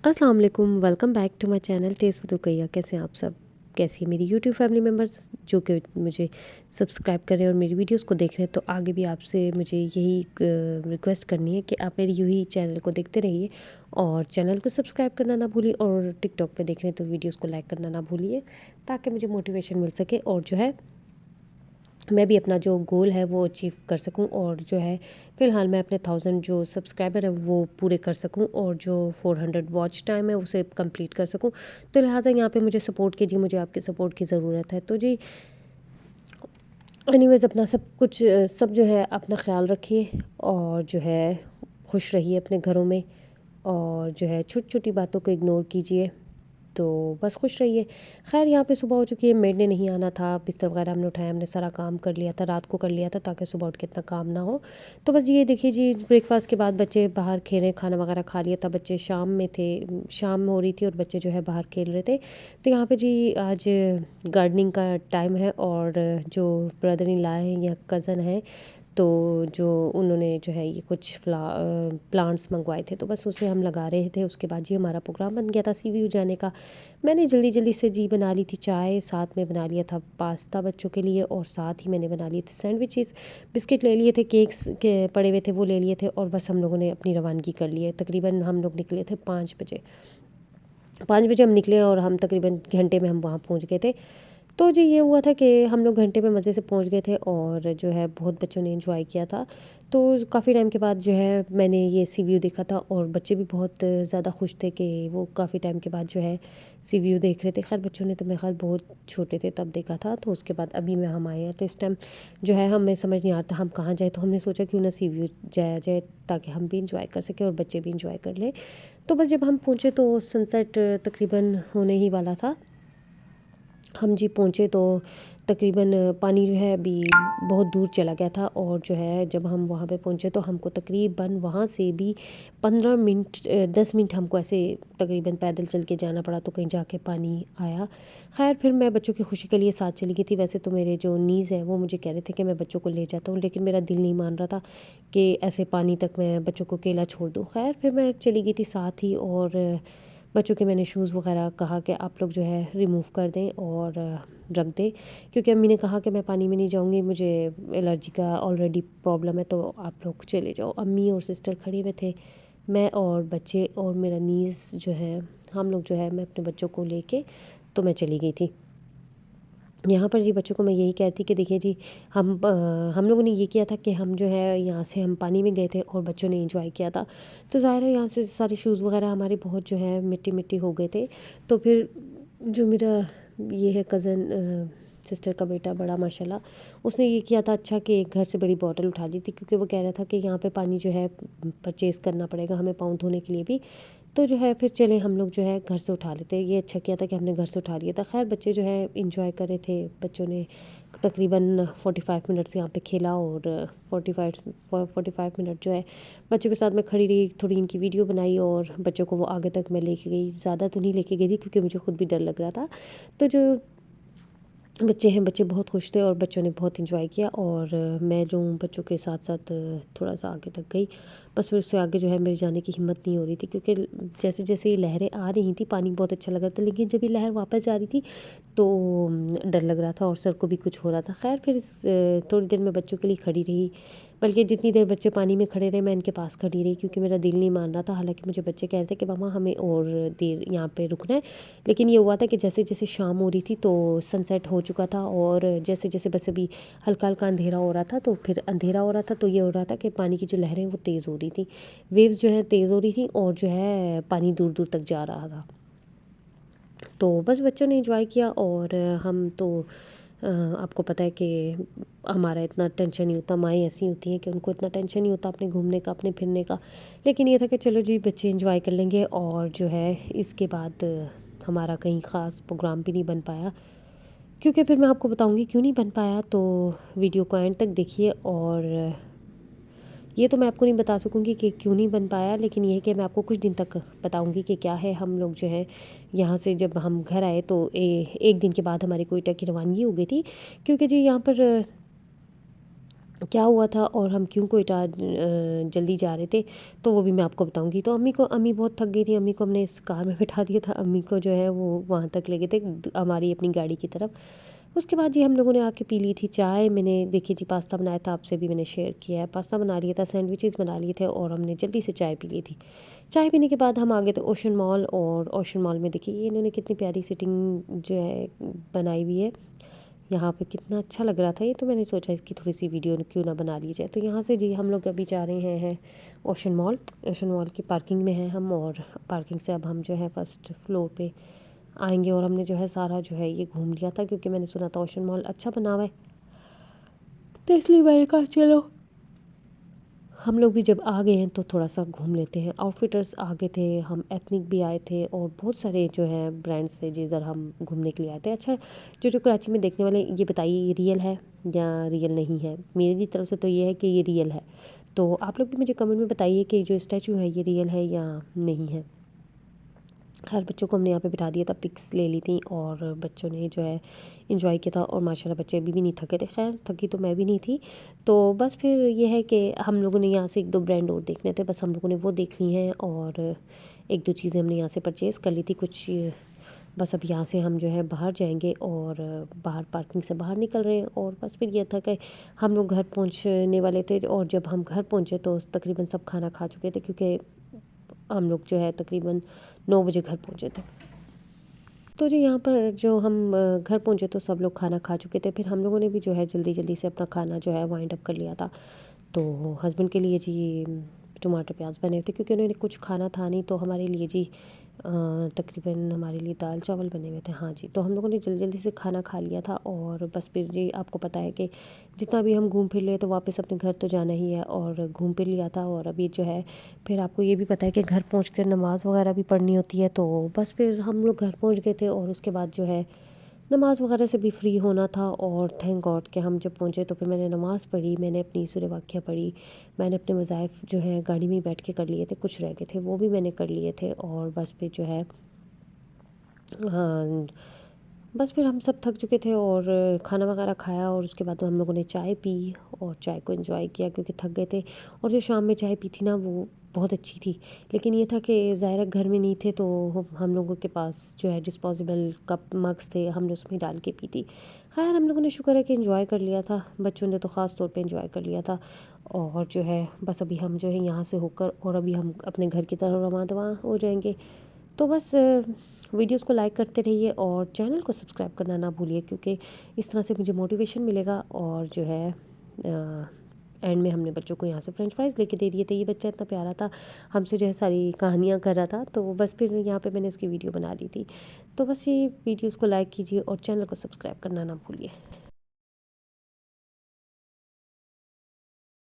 अस्सलाम वालेकुम, welcome back to my channel taste with Rukaiya. कैसे हैं आप सब? कैसी है मेरी यूट्यूब फैमिली मेम्बर्स जो कि मुझे सब्सक्राइब कर रहे हैं और मेरी वीडियोस को देख रहे हैं। तो आगे भी आपसे मुझे यही रिक्वेस्ट करनी है कि आप मेरी यूं ही चैनल को देखते रहिए और चैनल को सब्सक्राइब करना ना भूलिए, और टिकटॉक पे देख रहे हैं तो वीडियोस को लाइक करना ना भूलिए, ताकि मुझे मोटिवेशन मिल सके और जो है मैं भी अपना जो गोल है वो अचीव कर सकूं, और जो है फ़िलहाल मैं अपने 1000 जो सब्सक्राइबर है वो पूरे कर सकूं, और जो 400 वॉच टाइम है उसे कंप्लीट कर सकूं। तो लिहाजा यहाँ पे मुझे सपोर्ट कीजिए, मुझे आपके सपोर्ट की ज़रूरत है। तो जी, एनीवेज़ अपना सब कुछ सब जो है अपना ख्याल रखिए, और जो है खुश रहिए अपने घरों में, और जो है छोटी छोटी बातों को इग्नोर कीजिए। तो बस खुश रहिए। ख़ैर यहाँ पे सुबह हो चुकी है, मेड ने नहीं आना था, बिस्तर वगैरह हमने उठाया, हमने सारा काम कर लिया था, रात को कर लिया था ताकि सुबह उठ के इतना काम ना हो। तो बस ये देखिए जी, ब्रेकफास्ट के बाद बच्चे बाहर खेले, खाना वगैरह खा लिया था। बच्चे शाम में थे, शाम हो रही थी और बच्चे जो है बाहर खेल रहे थे। तो यहाँ पे जी आज गार्डनिंग का टाइम है, और जो ब्रदर इन लॉ हैं या कज़न है, तो जो उन्होंने जो है ये कुछ प्लांट्स मंगवाए थे, तो बस उसे हम लगा रहे थे। उसके बाद जी हमारा प्रोग्राम बन गया था सी वी यू जाने का। मैंने जल्दी जल्दी से जी बना ली थी चाय, साथ में बना लिया था पास्ता बच्चों के लिए, और साथ ही मैंने बना लिए थे सैंडविचेस, बिस्किट ले लिए थे, केक्स के पड़े हुए थे वो ले लिए थे, और बस हम लोगों ने अपनी रवानगी कर ली है। तकरीबन हम लोग निकले थे 5 बजे। 5 बजे हम निकले और हम तकरीबन घंटे में हम वहाँ पहुँच गए थे। तो जी ये हुआ था कि हम लोग घंटे में मज़े से पहुंच गए थे, और जो है बहुत बच्चों ने एंजॉय किया था। तो काफ़ी टाइम के बाद जो है मैंने ये सी वी यू देखा था, और बच्चे भी बहुत ज़्यादा खुश थे कि वो काफ़ी टाइम के बाद जो है सी वी यू देख रहे थे। खैर बच्चों ने तो मेरे ख्याल बहुत छोटे थे तब देखा था, तो उसके बाद अभी में हम आए हैं, तो इस टाइम जो है हमें समझ नहीं आता हम कहाँ जाए। तो हमने सोचा क्यों ना सी वी यू जाया जाए, ताकि हम भी इंजॉय कर सकें और बच्चे भी इंजॉय कर लें। तो बस जब हम पहुँचे तो सनसेट तकरीबन होने ही वाला था। हम जी पहुँचे तो तकरीबन पानी जो है अभी बहुत दूर चला गया था, और जो है जब हम वहाँ पे पहुँचे तो हमको तकरीबन वहाँ से भी 15 मिनट 10 मिनट हमको ऐसे तकरीबन पैदल चल के जाना पड़ा, तो कहीं जाके पानी आया। खैर फिर मैं बच्चों की खुशी के लिए साथ चली गई थी। वैसे तो मेरे जो नीज़ हैं वो मुझे कह रहे थे कि मैं बच्चों को ले जाता हूँ, लेकिन मेरा दिल नहीं मान रहा था कि ऐसे पानी तक मैं बच्चों को अकेला छोड़ दूँ। खैर फिर मैं चली गई थी साथ ही, और बच्चों के मैंने शूज़ वगैरह कहा कि आप लोग जो है रिमूव कर दें और रख दें, क्योंकि अम्मी ने कहा कि मैं पानी में नहीं जाऊंगी, मुझे एलर्जी का ऑलरेडी प्रॉब्लम है, तो आप लोग चले जाओ। अम्मी और सिस्टर खड़े हुए थे, मैं और बच्चे और मेरा नीस जो है, हम लोग जो है मैं अपने बच्चों को लेके तो मैं चली गई थी। यहाँ पर जी बच्चों को मैं यही कहती कि देखिए जी, हम लोगों ने ये किया था कि हम जो है यहाँ से हम पानी में गए थे और बच्चों ने एंजॉय किया था। तो ज़ाहिर है यहाँ से सारे शूज़ वगैरह हमारे बहुत जो है मिट्टी मिट्टी हो गए थे। तो फिर जो मेरा ये है कज़न सिस्टर का बेटा बड़ा माशाल्लाह, उसने ये किया था अच्छा कि एक घर से बड़ी बॉटल उठा ली थी, क्योंकि वो कह रहा था कि यहाँ पे पानी जो है परचेज़ करना पड़ेगा हमें पाँव धोने के लिए भी। तो जो है फिर चले हम लोग जो है घर से उठा लेते, ये अच्छा किया था कि हमने घर से उठा लिया था। खैर बच्चे जो है इंजॉय कर रहे थे, बच्चों ने तकरीबन 45 मिनट्स यहाँ पे खेला, और 45 मिनट जो है बच्चों के साथ मैं खड़ी रही, थोड़ी इनकी वीडियो बनाई, और बच्चों को वो आगे तक मैं लेके गई। ज़्यादा तो नहीं लेके गई थी क्योंकि मुझे खुद भी डर लग रहा था। तो जो बच्चे हैं, बच्चे बहुत खुश थे और बच्चों ने बहुत एंजॉय किया, और मैं जो हूँ बच्चों के साथ साथ थोड़ा सा आगे तक गई। बस फिर उससे आगे जो है मेरे जाने की हिम्मत नहीं हो रही थी, क्योंकि जैसे जैसे ये लहरें आ रही थी पानी बहुत अच्छा लग रहा था, लेकिन जब ये लहर वापस जा रही थी तो डर लग रहा था और सर को भी कुछ हो रहा था। खैर फिर थोड़ी देर मैं बच्चों के लिए खड़ी रही, बल्कि जितनी देर बच्चे पानी में खड़े रहे मैं इनके पास खड़ी रही, क्योंकि मेरा दिल नहीं मान रहा था। हालांकि मुझे बच्चे कह रहे थे कि मामा हमें और देर यहाँ पे रुकना है, लेकिन ये हुआ था कि जैसे जैसे शाम हो रही थी तो सनसेट हो चुका था, और जैसे जैसे बस अभी हल्का हल्का अंधेरा हो रहा था, तो फिर अंधेरा हो रहा था तो ये हो रहा था कि पानी की जो लहरें वो तेज़ हो रही थी, वेव्स जो है तेज़ हो रही थी, और जो है पानी दूर दूर तक जा रहा था। तो बस बच्चों ने एंजॉय किया, और हम तो आपको पता है कि हमारा इतना टेंशन नहीं होता, माएँ ऐसी होती हैं कि उनको इतना टेंशन नहीं होता अपने घूमने का, अपने फिरने का। लेकिन ये था कि चलो जी बच्चे एंजॉय कर लेंगे, और जो है इसके बाद हमारा कहीं ख़ास प्रोग्राम भी नहीं बन पाया, क्योंकि फिर मैं आपको बताऊंगी क्यों नहीं बन पाया। तो वीडियो को एंड तक देखिए, और ये तो मैं आपको नहीं बता सकूँगी कि क्यों नहीं बन पाया, लेकिन ये है कि मैं आपको कुछ दिन तक बताऊँगी कि क्या है। हम लोग जो है यहाँ से जब हम घर आए तो एक दिन के बाद हमारी कोयटा की रवानगी हो गई थी, क्योंकि जी यहाँ पर क्या हुआ था और हम क्यों कोयटा जल्दी जा रहे थे, तो वो भी मैं आपको बताऊंगी। तो अम्मी बहुत थक गई थी, अम्मी को हमने इस कार में बिठा दिया था, अम्मी को जो है वो वहाँ तक ले गए थे हमारी अपनी गाड़ी की तरफ। उसके बाद जी हम लोगों ने आके पी ली थी चाय। मैंने देखिए जी पास्ता बनाया था, आपसे भी मैंने शेयर किया है, पास्ता बना लिया था, सैंडविचेस बना लिए थे और हमने जल्दी से चाय पी ली थी। चाय पीने के बाद हम आ गए थे ओशन मॉल, और ओशन मॉल में देखिए ये इन्होंने कितनी प्यारी सिटिंग जो है बनाई हुई है। यहाँ पे कितना अच्छा लग रहा था ये, तो मैंने सोचा इसकी थोड़ी सी वीडियो क्यों ना बना ली जाए। तो यहाँ से जी हम लोग अभी जा रहे हैं ओशन मॉल। ओशन मॉल की पार्किंग में है हम, और पार्किंग से अब हम जो है फर्स्ट फ्लोर पे आएंगे। और हमने जो है सारा जो है ये घूम लिया था, क्योंकि मैंने सुना था ओशन मॉल अच्छा बना हुआ है, तो इसलिए मैंने कहा चलो हम लोग भी जब आ गए हैं तो थोड़ा सा घूम लेते हैं। आउटफिटर्स आ गए थे, हम एथनिक भी आए थे, और बहुत सारे जो है ब्रांड्स थे जिधर हम घूमने के लिए आए थे। अच्छा, जो जो कराची में देखने वाले, ये बताइए ये रियल है या रियल नहीं है? मेरी तरफ से तो ये है कि ये रियल है। तो आप लोग भी मुझे कमेंट में बताइए कि जो स्टैचू है ये रियल है या नहीं है। खैर बच्चों को हमने यहाँ पे बिठा दिया था, पिक्स ले ली थी, और बच्चों ने जो है इंजॉय किया था, और माशाल्लाह बच्चे अभी भी नहीं थके थे। खैर थकी तो मैं भी नहीं थी। तो बस फिर ये है कि हम लोगों ने यहाँ से एक दो ब्रांड और देखने थे, बस हम लोगों ने वो देख ली हैं, और एक दो चीज़ें हमने यहाँ से परचेज़ कर ली थी कुछ। बस अब यहाँ से हम जो है बाहर जाएंगे, और बाहर पार्किंग से बाहर निकल रहे हैं। और बस फिर ये था कि हम लोग घर पहुँचने वाले थे, और जब हम घर पहुँचे तो तकरीबन सब खाना खा चुके थे, क्योंकि हम लोग जो है तकरीबन 9 बजे घर पहुँचे थे। तो जी यहाँ पर जो हम घर पहुँचे तो सब लोग खाना खा चुके थे। फिर हम लोगों ने भी जो है जल्दी जल्दी से अपना खाना जो है वाइंड अप कर लिया था। तो हस्बैंड के लिए जी टमाटर प्याज बने थे, क्योंकि उन्होंने कुछ खाना था नहीं, तो हमारे लिए जी तकरीबन हमारे लिए दाल चावल बने हुए थे। हाँ जी, तो हम लोगों ने जल्दी जल्दी से खाना खा लिया था, और बस फिर जी आपको पता है कि जितना भी हम घूम फिर ले तो वापस अपने घर तो जाना ही है, और घूम फिर लिया था। और अभी जो है फिर आपको ये भी पता है कि घर पहुँच कर नमाज़ वगैरह भी पढ़नी होती है। तो बस फिर हम लोग घर पहुँच गए थे, और उसके बाद जो है नमाज़ वगैरह से भी फ्री होना था। और थैंक गॉड कि हम जब पहुँचे तो फिर मैंने नमाज़ पढ़ी, मैंने अपनी सूरह वाक़िया पढ़ी, मैंने अपने वज़ाइफ जो है गाड़ी में ही बैठ के कर लिए थे, कुछ रह गए थे वो भी मैंने कर लिए थे। और बस फिर जो है हाँ, बस फिर हम सब थक चुके थे, और खाना वगैरह खाया, और उसके बाद हम लोगों ने चाय पी, और चाय को एंजॉय किया क्योंकि थक गए थे। और जो शाम में चाय पी थी ना वो बहुत अच्छी थी, लेकिन ये था कि ज़ाहिर घर में नहीं थे, तो हम लोगों के पास जो है डिस्पोजेबल कप मग्स थे, हमने उसमें डाल के पी थी। खैर हम लोगों ने शुक्र है कि एंजॉय कर लिया था, बच्चों ने तो ख़ास तौर पे एंजॉय कर लिया था। और जो है बस अभी हम जो है यहाँ से होकर और अभी हम अपने घर की तरफ रवाना हो जाएंगे। तो बस वीडियोस को लाइक करते रहिए, और चैनल को सब्सक्राइब करना ना भूलिए, क्योंकि इस तरह से मुझे मोटिवेशन मिलेगा। और जो है एंड में हमने बच्चों को यहाँ से फ्रेंच फ्राइज़ लेके दे दिए थे। ये बच्चा इतना प्यारा था, हमसे जो है सारी कहानियाँ कर रहा था, तो बस फिर यहाँ पे मैंने उसकी वीडियो बना ली थी। तो बस ये वीडियोस को लाइक कीजिए और चैनल को सब्सक्राइब करना ना भूलिए।